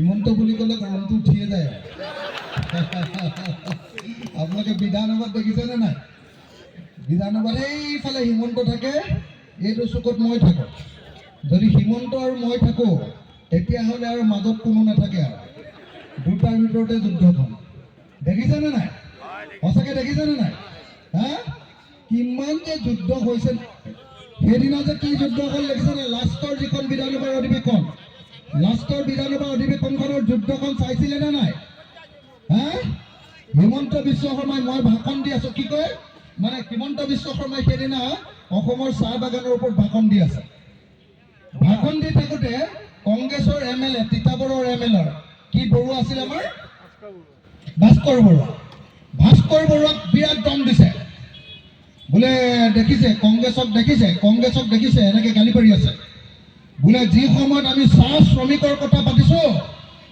হিমন্ত বুলি ক'লে গৰমটো উঠিয়ে যায়। আপোনালোকে বিধানসভাত দেখিছেনে নাই? বিধানসভাত এইফালে হিমন্ত থাকে, এইটো চুকত মই থাকোঁ। যদি হিমন্ত আৰু মই থাকোঁ তেতিয়াহ'লে আৰু মাজত কোনো নাথাকে আৰু দুটাৰ ভিতৰতে যুদ্ধখন। দেখিছেনে নাই? সঁচাকৈ দেখিছেনে নাই? হা, কিমান যে যুদ্ধ হৈছে। সেইদিনা যে কি যুদ্ধ হ'ল দেখিছেনে? লাষ্টৰ যিখন বিধানসভাৰ অধিৱেশন, লাষ্টৰ বিধানসভা অধিৱেশনখনৰ যুদ্ধখন চাইছিলে নে নাই? হা, হিমন্ত বিশ্ব শৰ্মাই, মই ভাষণ দি আছোঁ, কি কয় মানে হিমন্ত বিশ্ব শৰ্মাই সেইদিনা অসমৰ চাহ বাগানৰ ওপৰত ভাষণ দি আছে। ভাষণ দি থাকোঁতে কংগ্ৰেছৰ MLA, তিতাবৰৰ MLA কি বৰুৱা আছিল আমাৰ? ভাস্কৰ বৰুৱা। ভাস্কৰ বৰুৱাক বিৰাট দম দিছে। বোলে দেখিছে কংগ্ৰেছক দেখিছে এনেকৈ গালি পাৰি আছে। বোলে যি সময়ত আমি চাহ শ্ৰমিকৰ কথা পাতিছোঁ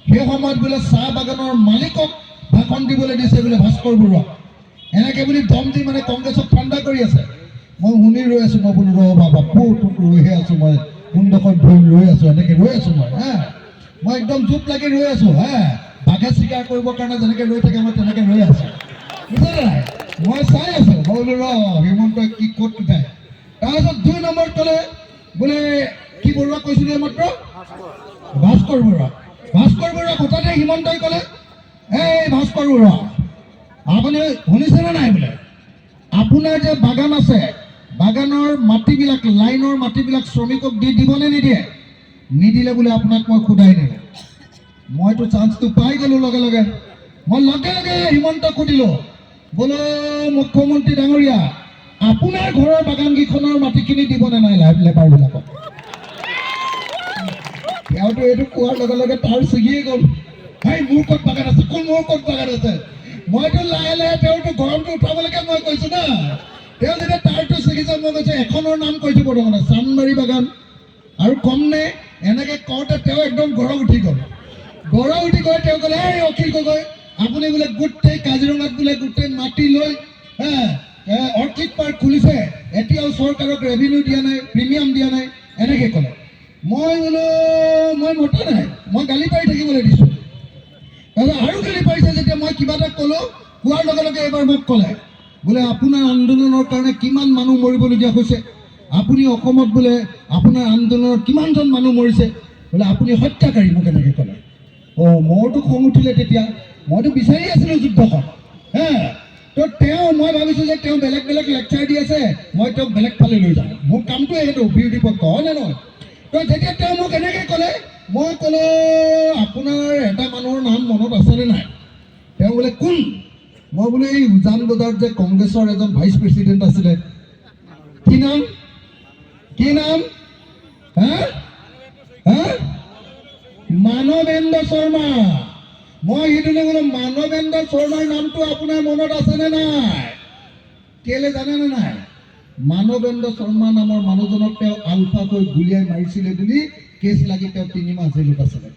সেই সময়ত বোলে চাহ বাগানৰ মালিকক ভাষণ দিবলৈ দিছে বোলে ভাস্কৰ বৰুৱাক। এনেকৈ বুলি দম দি মানে কংগ্ৰেছক ঠাণ্ডা কৰি আছে। মই শুনি ৰৈ আছোঁ, মই বোলো ৰ বাবা তোক ৰৈহে আছোঁ, মই কোনডোখৰত ধৰি ৰৈ আছোঁ, এনেকৈ ৰৈ আছোঁ মই। মই একদম জোপ লাগি ৰৈ আছোঁ। বাঘে চিকাৰ কৰিবৰ কাৰণে যেনেকৈ ৰৈ থাকে মই তেনেকৈ ৰৈ আছোঁ, বুজিছে নাই? মই চাই আছোঁ, মই বোলো ৰ হিমন্তই কি ক'ত উঠায়। তাৰপিছত 2 নম্বৰত ক'লে বোলে কি বৰুৱা কৈছিলে মাত্ৰ? ভাস্কৰ বৰুৱা। ভাস্কৰ বৰুৱা হঠাতে হিমন্তই ক'লে, এই ভাস্কৰ বৰুৱা আপুনি শুনিছেনে নাই? বোলে আপোনাৰ যে বাগান আছে, বাগানৰ মাটিবিলাক, লাইনৰ মাটিবিলাক শ্ৰমিকক দিবনে নিদিয়ে? নিদিলে বোলে আপোনাক মই সোধাই নিদিওঁ। মইতো চান্সটো পাই গ'লোঁ লগে লগে। মই লগে লগে হিমন্তক সুধিলোঁ, বোলো মুখ্যমন্ত্ৰী ডাঙৰীয়া আপোনাৰ ঘৰৰ বাগানকেইখনৰ মাটিখিনি দিবনে নাই লেবাৰবিলাকক? তেওঁতো এইটো কোৱাৰ লগে লগে তাৰ ছিগিয়ে গ'ল। হেই মোৰ ক'ত বাগান আছে, মোৰ ক'ত বাগান আছে? মইতো লাহে লাহে তেওঁতো গৰমটো উঠাবলৈকে মই কৈছোঁ না। তেওঁ যেতিয়া তাৰটো ছিগিছে মই কৈছোঁ এখনৰ নাম কৈ দিব তাৰমানে চানমাৰী বাগান আৰু কম নে? এনেকৈ কওঁতে তেওঁ একদম গৰম উঠি গ'ল। গৰম উঠি গৈ তেওঁ ক'লে, এই অখিল গগৈ আপুনি বোলে গোটেই কাজিৰঙাত বোলে গোটেই মাটি লৈ অৰ্কিড পাৰ্ক খুলিছে, এতিয়াও চৰকাৰক ৰেভিনিউ দিয়া নাই, প্ৰিমিয়াম দিয়া নাই, এনেকৈ ক'লে। মই বোলো মই মতা নাই, মই গালি পাৰি থাকিবলৈ দিছোঁ। তাৰপিছত আৰু গালি পাৰিছে যেতিয়া মই কিবা এটা ক'লোঁ, কোৱাৰ লগে লগে এইবাৰ মোক ক'লে বোলে আপোনাৰ আন্দোলনৰ কাৰণে কিমান মানুহ মৰিবলগীয়া হৈছে, আপুনি অসমত বোলে আপোনাৰ আন্দোলনত কিমানজন মানুহ মৰিছে, বোলে আপুনি হত্যাকাৰী, মোক এনেকৈ ক'লে। মোৰতো খং উঠিলে তেতিয়া। মইতো বিচাৰি আছিলোঁ যুদ্ধখন। তো মই ভাবিছোঁ যে তেওঁ বেলেগ বেলেগ লেকচাৰ দি আছে, মই তেওঁক বেলেগ ফালে লৈ যাওঁ। মোৰ কামটো এইটো বিৰোধী পক্ষ, হয় নে নহয়? তো যেতিয়া তেওঁ মোক এনেকৈ ক'লে, মই ক'লোঁ আপোনাৰ এটা মানুহৰ নাম মনত আছেনে নাই? তেওঁ বোলে কোন? মই বোলো এই উজান বজাৰত যে কংগ্ৰেছৰ এজন ভাইচ প্ৰেচিডেণ্ট আছিলে, কি নাম? মানৱেন্দ্ৰ শৰ্মা। মই সিদিনা বোলো মানৱেন্দ্ৰ শৰ্মাৰ নামটো আপোনাৰ মনত আছেনে নাই? কেলে জানেনে নাই? মানৱেন্দ্ৰ শৰ্মা নামৰ মানুহজনক তেওঁ আলফাকৈ গুলিয়াই মাৰিছিলে বুলি কেছ লাগি তেওঁ 3 মাহ জেলত আছিলে।